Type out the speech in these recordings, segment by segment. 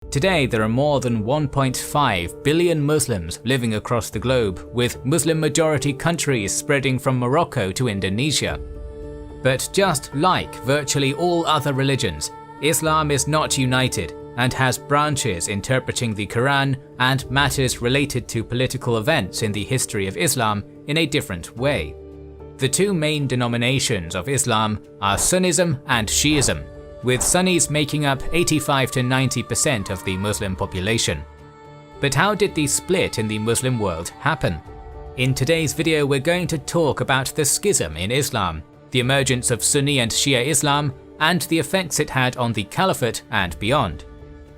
Today there are more than 1.5 billion Muslims living across the globe, with Muslim-majority countries spreading from Morocco to Indonesia. But just like virtually all other religions, Islam is not united and has branches interpreting the Quran and matters related to political events in the history of Islam in a different way. The two main denominations of Islam are Sunnism and Shiism, with Sunnis making up 85 to 90% of the Muslim population. But how did the split in the Muslim world happen? In today's video we're going to talk about the schism in Islam, the emergence of Sunni and Shia Islam, and the effects it had on the Caliphate and beyond.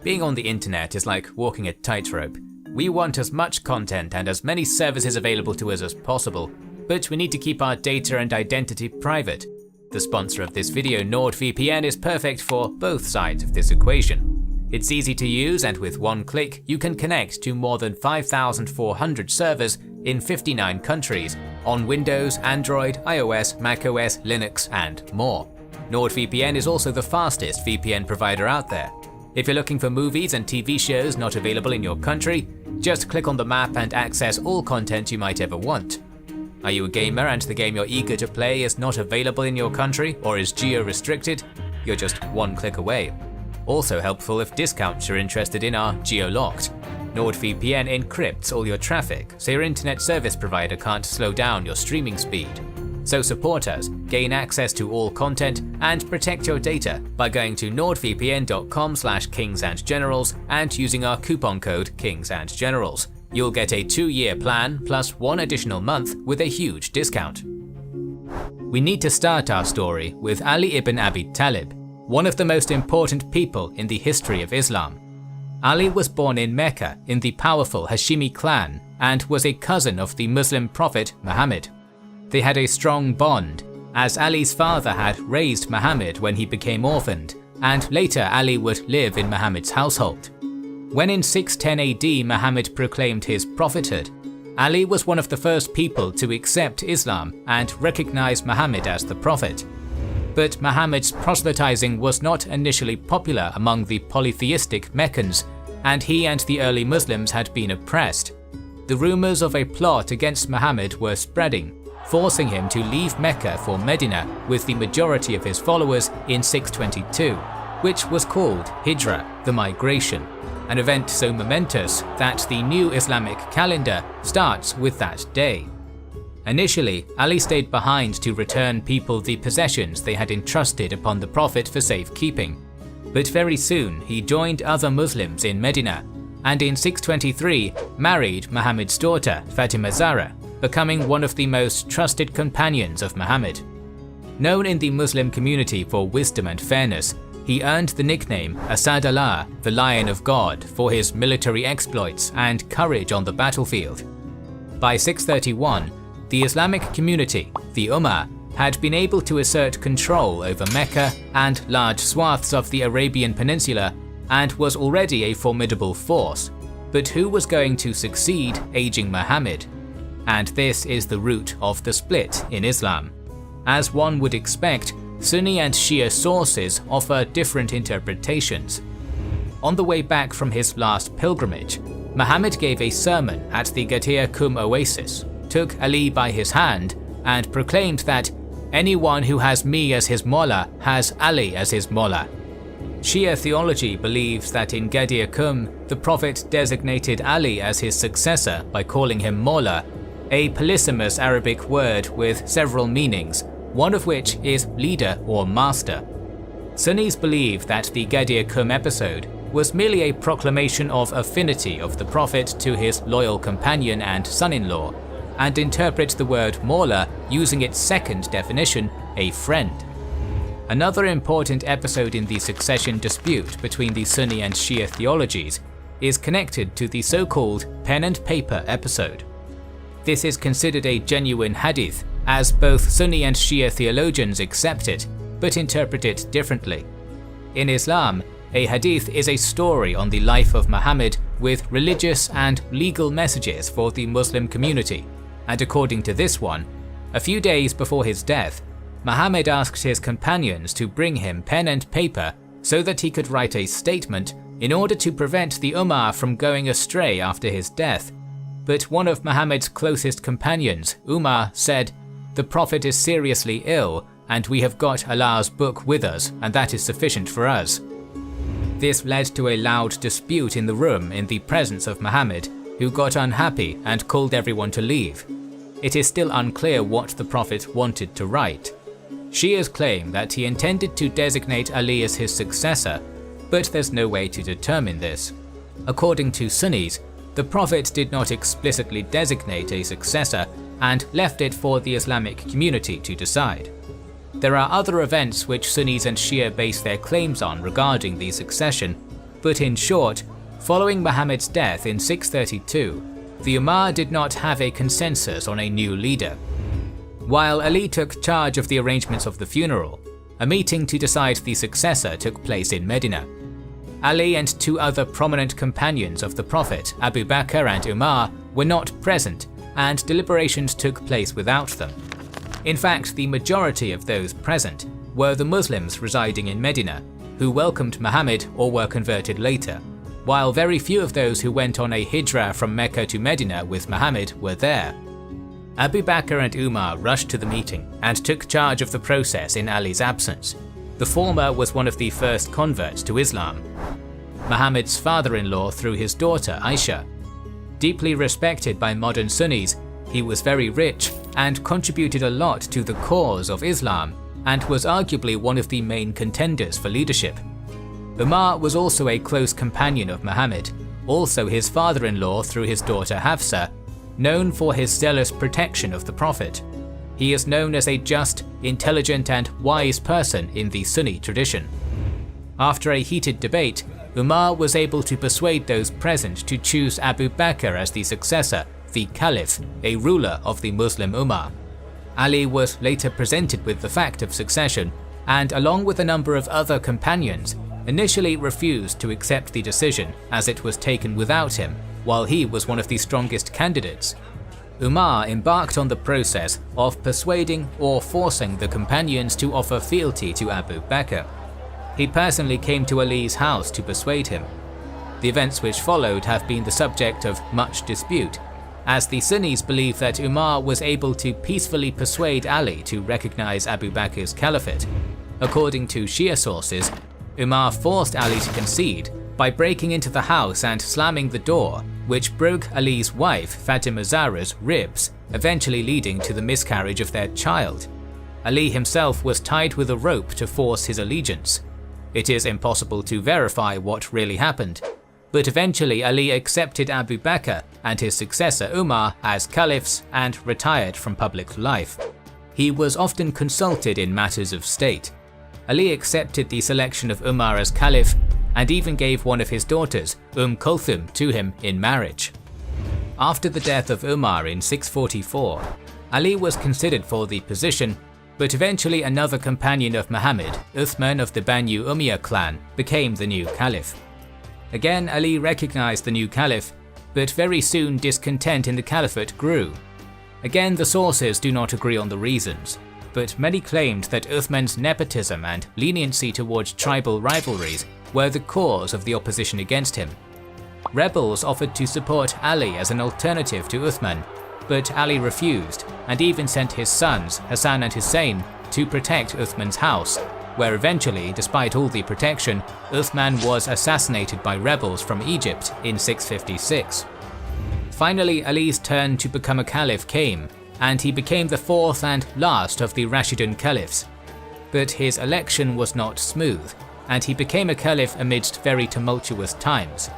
Being on the internet is like walking a tightrope. We want as much content and as many services available to us as possible, but we need to keep our data and identity private. The sponsor of this video, NordVPN, is perfect for both sides of this equation. It's easy to use, and with one click you can connect to more than 5,400 servers in 59 countries on Windows, Android, iOS, macOS, Linux and more. NordVPN is also the fastest VPN provider out there. If you're looking for movies and TV shows not available in your country, just click on the map and access all content you might ever want. Are you a gamer and the game you're eager to play is not available in your country or is geo-restricted? You're just one click away. Also helpful if discounts you're interested in are geo-locked. NordVPN encrypts all your traffic, so your internet service provider can't slow down your streaming speed. So support us, gain access to all content, and protect your data by going to nordvpn.com/kingsandgenerals and using our coupon code KingsandGenerals. You'll get a 2-year plan plus 1 additional month with a huge discount. We need to start our story with Ali ibn Abi Talib, one of the most important people in the history of Islam. Ali was born in Mecca in the powerful Hashimi clan and was a cousin of the Muslim prophet Muhammad. They had a strong bond, as Ali's father had raised Muhammad when he became orphaned, and later Ali would live in Muhammad's household. When in 610 AD Muhammad proclaimed his prophethood, Ali was one of the first people to accept Islam and recognize Muhammad as the prophet. But Muhammad's proselytizing was not initially popular among the polytheistic Meccans, and he and the early Muslims had been oppressed. The rumors of a plot against Muhammad were spreading, forcing him to leave Mecca for Medina with the majority of his followers in 622, which was called Hijra, the migration, an event so momentous that the new Islamic calendar starts with that day. Initially, Ali stayed behind to return people the possessions they had entrusted upon the Prophet for safekeeping, but very soon he joined other Muslims in Medina, and in 623 married Muhammad's daughter Fatima Zahra, becoming one of the most trusted companions of Muhammad. Known in the Muslim community for wisdom and fairness, he earned the nickname Asad Allah, the Lion of God, for his military exploits and courage on the battlefield. By 631, the Islamic community, the Ummah, had been able to assert control over Mecca and large swaths of the Arabian Peninsula and was already a formidable force. But who was going to succeed aging Muhammad? And this is the root of the split in Islam. As one would expect, Sunni and Shia sources offer different interpretations. On the way back from his last pilgrimage, Muhammad gave a sermon at the Ghadir Qum oasis, took Ali by his hand, and proclaimed that anyone who has me as his Mawla has Ali as his Mawla. Shia theology believes that in Ghadir Qum, the Prophet designated Ali as his successor by calling him Mawla, a polysemous Arabic word with several meanings, one of which is leader or master. Sunnis believe that the Ghadir Qum episode was merely a proclamation of affinity of the Prophet to his loyal companion and son-in-law, and interpret the word Mawla using its second definition, a friend. Another important episode in the succession dispute between the Sunni and Shia theologies is connected to the so-called pen and paper episode. This is considered a genuine hadith, as both Sunni and Shia theologians accept it, but interpret it differently. In Islam, a hadith is a story on the life of Muhammad with religious and legal messages for the Muslim community, and according to this one, a few days before his death, Muhammad asked his companions to bring him pen and paper so that he could write a statement in order to prevent the Ummah from going astray after his death. But one of Muhammad's closest companions, Umar, said, "The Prophet is seriously ill, and we have got Allah's book with us, and that is sufficient for us." This led to a loud dispute in the room in the presence of Muhammad, who got unhappy and called everyone to leave. It is still unclear what the Prophet wanted to write. Shias claim that he intended to designate Ali as his successor, but there's no way to determine this. According to Sunnis, the Prophet did not explicitly designate a successor and left it for the Islamic community to decide. There are other events which Sunnis and Shia base their claims on regarding the succession, but in short, following Muhammad's death in 632, the Ummah did not have a consensus on a new leader. While Ali took charge of the arrangements of the funeral, a meeting to decide the successor took place in Medina. Ali and two other prominent companions of the Prophet, Abu Bakr and Umar, were not present, and deliberations took place without them. In fact, the majority of those present were the Muslims residing in Medina, who welcomed Muhammad or were converted later, while very few of those who went on a hijrah from Mecca to Medina with Muhammad were there. Abu Bakr and Umar rushed to the meeting and took charge of the process in Ali's absence. The former was one of the first converts to Islam, Muhammad's father-in-law through his daughter Aisha. Deeply respected by modern Sunnis, he was very rich and contributed a lot to the cause of Islam and was arguably one of the main contenders for leadership. Umar was also a close companion of Muhammad, also his father-in-law through his daughter Hafsa, known for his zealous protection of the Prophet. He is known as a just, intelligent and wise person in the Sunni tradition. After a heated debate, Umar was able to persuade those present to choose Abu Bakr as the successor, the Caliph, a ruler of the Muslim Ummah. Ali was later presented with the fact of succession, and along with a number of other companions, initially refused to accept the decision as it was taken without him, while he was one of the strongest candidates. Umar embarked on the process of persuading or forcing the companions to offer fealty to Abu Bakr. He personally came to Ali's house to persuade him. The events which followed have been the subject of much dispute, as the Sunnis believe that Umar was able to peacefully persuade Ali to recognize Abu Bakr's caliphate. According to Shia sources, Umar forced Ali to concede by breaking into the house and slamming the door, which broke Ali's wife Fatima Zahra's ribs, eventually leading to the miscarriage of their child. Ali himself was tied with a rope to force his allegiance. It is impossible to verify what really happened, but eventually Ali accepted Abu Bakr and his successor Umar as caliphs and retired from public life. He was often consulted in matters of state. Ali accepted the selection of Umar as caliph and even gave one of his daughters, Kulthum, to him in marriage. After the death of Umar in 644, Ali was considered for the position, but eventually another companion of Muhammad, Uthman of the Banu Umayyah clan, became the new caliph. Again, Ali recognized the new caliph, but very soon discontent in the caliphate grew. Again, the sources do not agree on the reasons, but many claimed that Uthman's nepotism and leniency towards tribal rivalries were the cause of the opposition against him. Rebels offered to support Ali as an alternative to Uthman, but Ali refused and even sent his sons, Hassan and Hussein, to protect Uthman's house, where eventually, despite all the protection, Uthman was assassinated by rebels from Egypt in 656. Finally, Ali's turn to become a caliph came, and he became the fourth and last of the Rashidun caliphs. But his election was not smooth, and he became a caliph amidst very tumultuous times.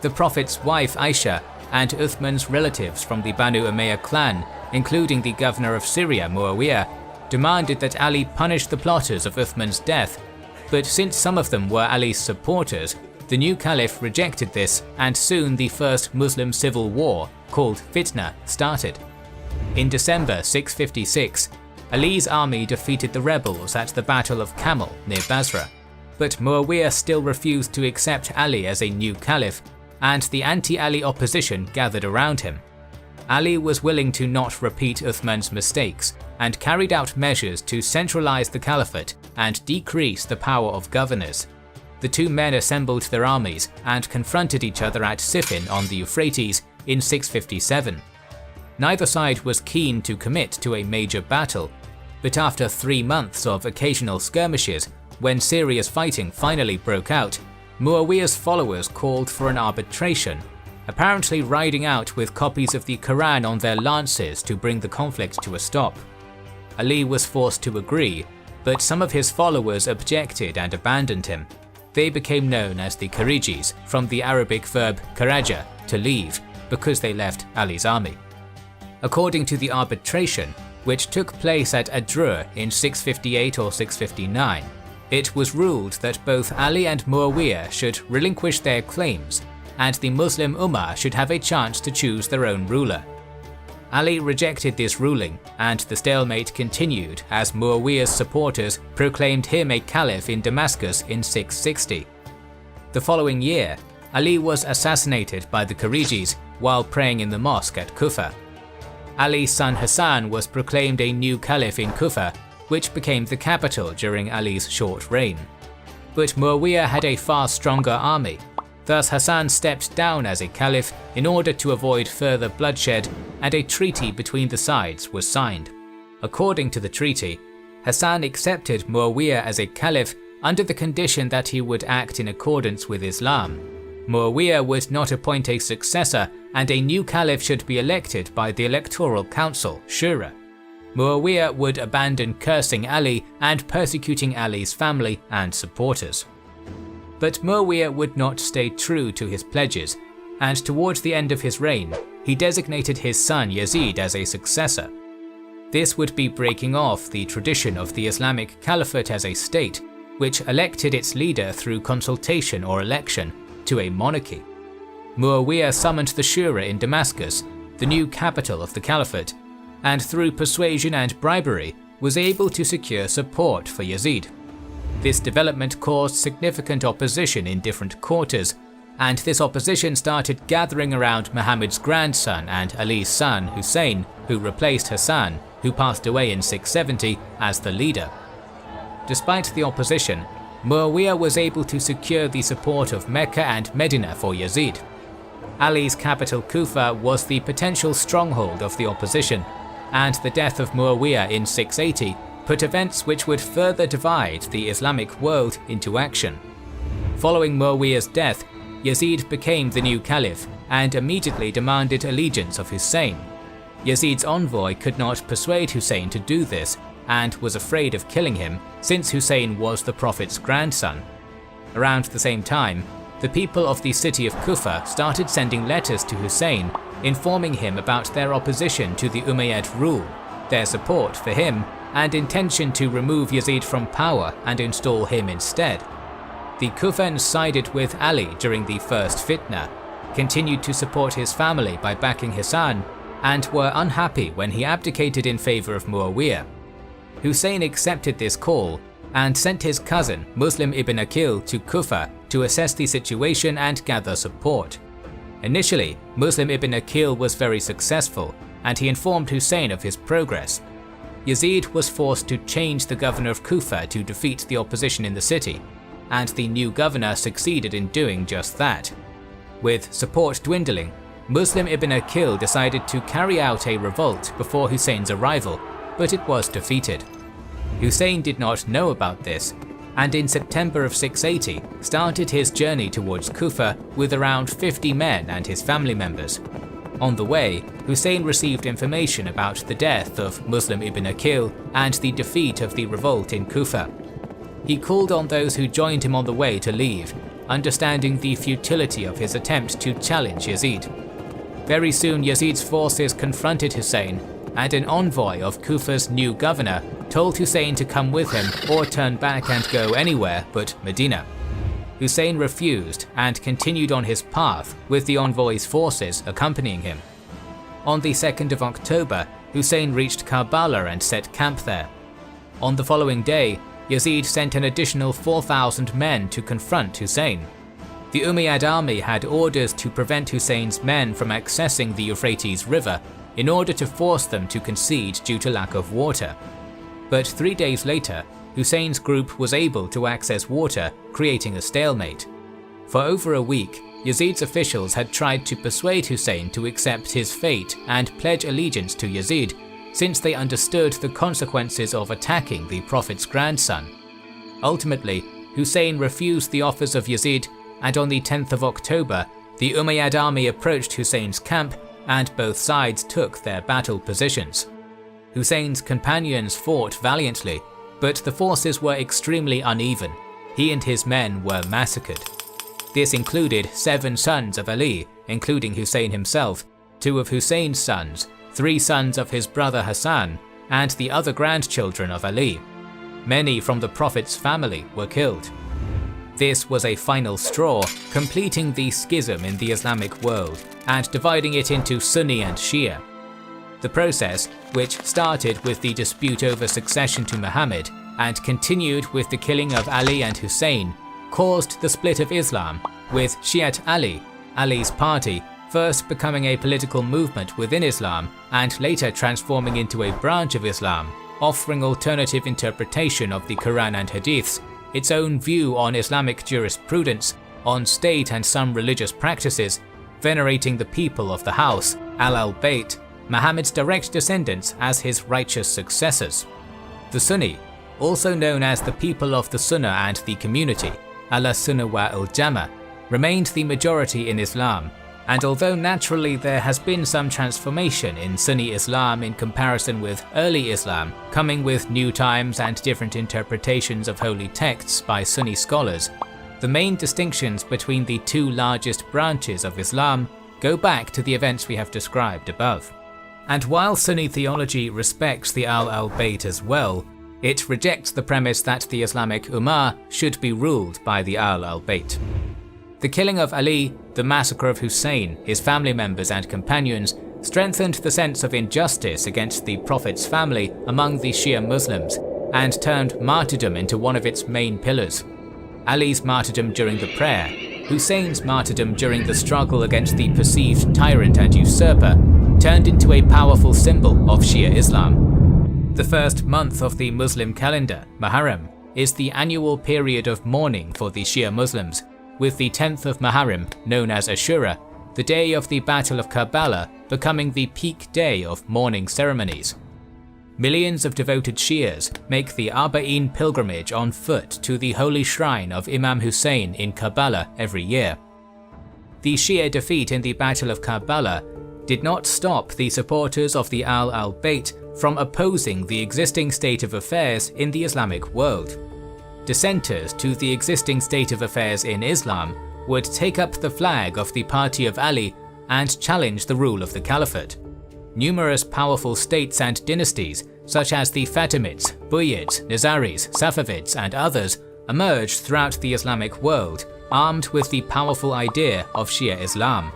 The Prophet's wife Aisha and Uthman's relatives from the Banu Umayyah clan, including the governor of Syria Muawiyah, demanded that Ali punish the plotters of Uthman's death, but since some of them were Ali's supporters, the new caliph rejected this, and soon the first Muslim civil war, called Fitna, started. In December 656, Ali's army defeated the rebels at the Battle of Camel near Basra, but Muawiyah still refused to accept Ali as a new caliph, and the anti-Ali opposition gathered around him. Ali was willing to not repeat Uthman's mistakes, and carried out measures to centralize the caliphate and decrease the power of governors. the two men assembled their armies and confronted each other at Siffin on the Euphrates in 657. Neither side was keen to commit to a major battle, but after 3 months of occasional skirmishes, when serious fighting finally broke out, Muawiyah's followers called for an arbitration, apparently riding out with copies of the Quran on their lances to bring the conflict to a stop. Ali was forced to agree, but some of his followers objected and abandoned him. They became known as the Kharijis, from the Arabic verb kharaja, to leave, because they left Ali's army. According to the arbitration, which took place at Adrur in 658 or 659, it was ruled that both Ali and Muawiyah should relinquish their claims, and the Muslim Ummah should have a chance to choose their own ruler. Ali rejected this ruling, and the stalemate continued as Muawiyah's supporters proclaimed him a caliph in Damascus in 660. The following year, Ali was assassinated by the Kharijis while praying in the mosque at Kufa. Ali's son Hassan was proclaimed a new caliph in Kufa, which became the capital during Ali's short reign. But Muawiyah had a far stronger army. Thus Hassan stepped down as a caliph in order to avoid further bloodshed, and a treaty between the sides was signed. According to the treaty, Hassan accepted Muawiyah as a caliph under the condition that he would act in accordance with Islam. Muawiyah would not appoint a successor, and a new caliph should be elected by the Electoral Council, Shura. Muawiyah would abandon cursing Ali and persecuting Ali's family and supporters. But Muawiyah would not stay true to his pledges, and towards the end of his reign, he designated his son Yazid as a successor. This would be breaking off the tradition of the Islamic Caliphate as a state, which elected its leader through consultation or election, to a monarchy. Muawiyah summoned the Shura in Damascus, the new capital of the Caliphate, and through persuasion and bribery was able to secure support for Yazid. This development caused significant opposition in different quarters, and this opposition started gathering around Muhammad's grandson and Ali's son Hussein, who replaced Hassan, who passed away in 670, as the leader. Despite the opposition, Muawiyah was able to secure the support of Mecca and Medina for Yazid. Ali's capital Kufa was the potential stronghold of the opposition, and the death of Muawiyah in 680 put events which would further divide the Islamic world into action. Following Muawiyah's death, Yazid became the new caliph and immediately demanded allegiance of Hussein. Yazid's envoy could not persuade Hussein to do this and was afraid of killing him, since Hussein was the Prophet's grandson. Around the same time, the people of the city of Kufa started sending letters to Hussein informing him about their opposition to the Umayyad rule, their support for him, and intention to remove Yazid from power and install him instead. The Kufans sided with Ali during the first fitna, continued to support his family by backing Hassan, and were unhappy when he abdicated in favor of Muawiyah. Hussein accepted this call and sent his cousin Muslim ibn Aqil to Kufa to assess the situation and gather support. Initially, Muslim ibn Aqil was very successful, and he informed Hussein of his progress. Yazid was forced to change the governor of Kufa to defeat the opposition in the city, and the new governor succeeded in doing just that. With support dwindling, Muslim ibn Aqil decided to carry out a revolt before Hussein's arrival, but it was defeated. Hussein did not know about this, and in September of 680 started his journey towards Kufa with around 50 men and his family members. On the way, Hussein received information about the death of Muslim ibn Aqil and the defeat of the revolt in Kufa. He called on those who joined him on the way to leave, understanding the futility of his attempt to challenge Yazid. Very soon Yazid's forces confronted Hussein, and an envoy of Kufa's new governor told Hussein to come with him or turn back and go anywhere but Medina. Hussein refused and continued on his path with the envoy's forces accompanying him. On the 2nd of October, Hussein reached Karbala and set camp there. On the following day, Yazid sent an additional 4,000 men to confront Hussein. The Umayyad army had orders to prevent Hussein's men from accessing the Euphrates River in order to force them to concede due to lack of water. But 3 days later, Hussein's group was able to access water, creating a stalemate. For over a week, Yazid's officials had tried to persuade Hussein to accept his fate and pledge allegiance to Yazid, since they understood the consequences of attacking the Prophet's grandson. Ultimately, Hussein refused the offers of Yazid, and on the 10th of October, the Umayyad army approached Hussein's camp and both sides took their battle positions. Hussein's companions fought valiantly, but the forces were extremely uneven. He and his men were massacred. This included 7 sons of Ali, including Hussein himself, 2 of Hussein's sons, 3 sons of his brother Hassan, and the other grandchildren of Ali. Many from the Prophet's family were killed. This was a final straw, completing the schism in the Islamic world and dividing it into Sunni and Shia. The process, which started with the dispute over succession to Muhammad and continued with the killing of Ali and Hussein, caused the split of Islam, with Shi'at Ali, Ali's party, first becoming a political movement within Islam and later transforming into a branch of Islam, offering alternative interpretation of the Quran and Hadiths, its own view on Islamic jurisprudence, on state and some religious practices, venerating the people of the house, al-Bayt, Muhammad's direct descendants, as his righteous successors. The Sunni, also known as the people of the Sunnah and the community, al-Sunnah wa al-Jama, remained the majority in Islam, and although naturally there has been some transformation in Sunni Islam in comparison with early Islam, coming with new times and different interpretations of holy texts by Sunni scholars, the main distinctions between the 2 largest branches of Islam go back to the events we have described above. And while Sunni theology respects the al-Bayt as well, it rejects the premise that the Islamic Ummah should be ruled by the al-Bayt. The killing of Ali, the massacre of Hussein, his family members and companions, strengthened the sense of injustice against the Prophet's family among the Shia Muslims and turned martyrdom into one of its main pillars. Ali's martyrdom during the prayer, Hussein's martyrdom during the struggle against the perceived tyrant and usurper, turned into a powerful symbol of Shia Islam. The first month of the Muslim calendar, Muharram, is the annual period of mourning for the Shia Muslims, with the 10th of Muharram, known as Ashura, the day of the Battle of Karbala, becoming the peak day of mourning ceremonies. Millions of devoted Shias make the Arba'in pilgrimage on foot to the holy shrine of Imam Hussein in Karbala every year. The Shia defeat in the Battle of Karbala did not stop the supporters of the al-Bayt from opposing the existing state of affairs in the Islamic world. Dissenters to the existing state of affairs in Islam would take up the flag of the party of Ali and challenge the rule of the Caliphate. Numerous powerful states and dynasties, such as the Fatimids, Buyids, Nizaris, Safavids, and others, emerged throughout the Islamic world, armed with the powerful idea of Shia Islam.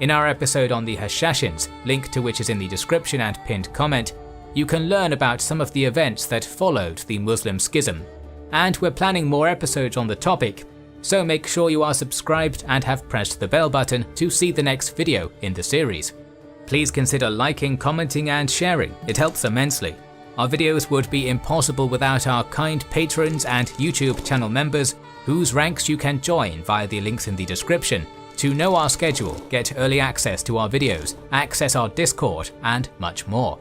In our episode on the Hashashins, link to which is in the description and pinned comment, you can learn about some of the events that followed the Muslim Schism. And we're planning more episodes on the topic, so make sure you are subscribed and have pressed the bell button to see the next video in the series. Please consider liking, commenting and sharing, it helps immensely. Our videos would be impossible without our kind patrons and YouTube channel members, whose ranks you can join via the links in the description, to know our schedule, get early access to our videos, access our Discord and much more.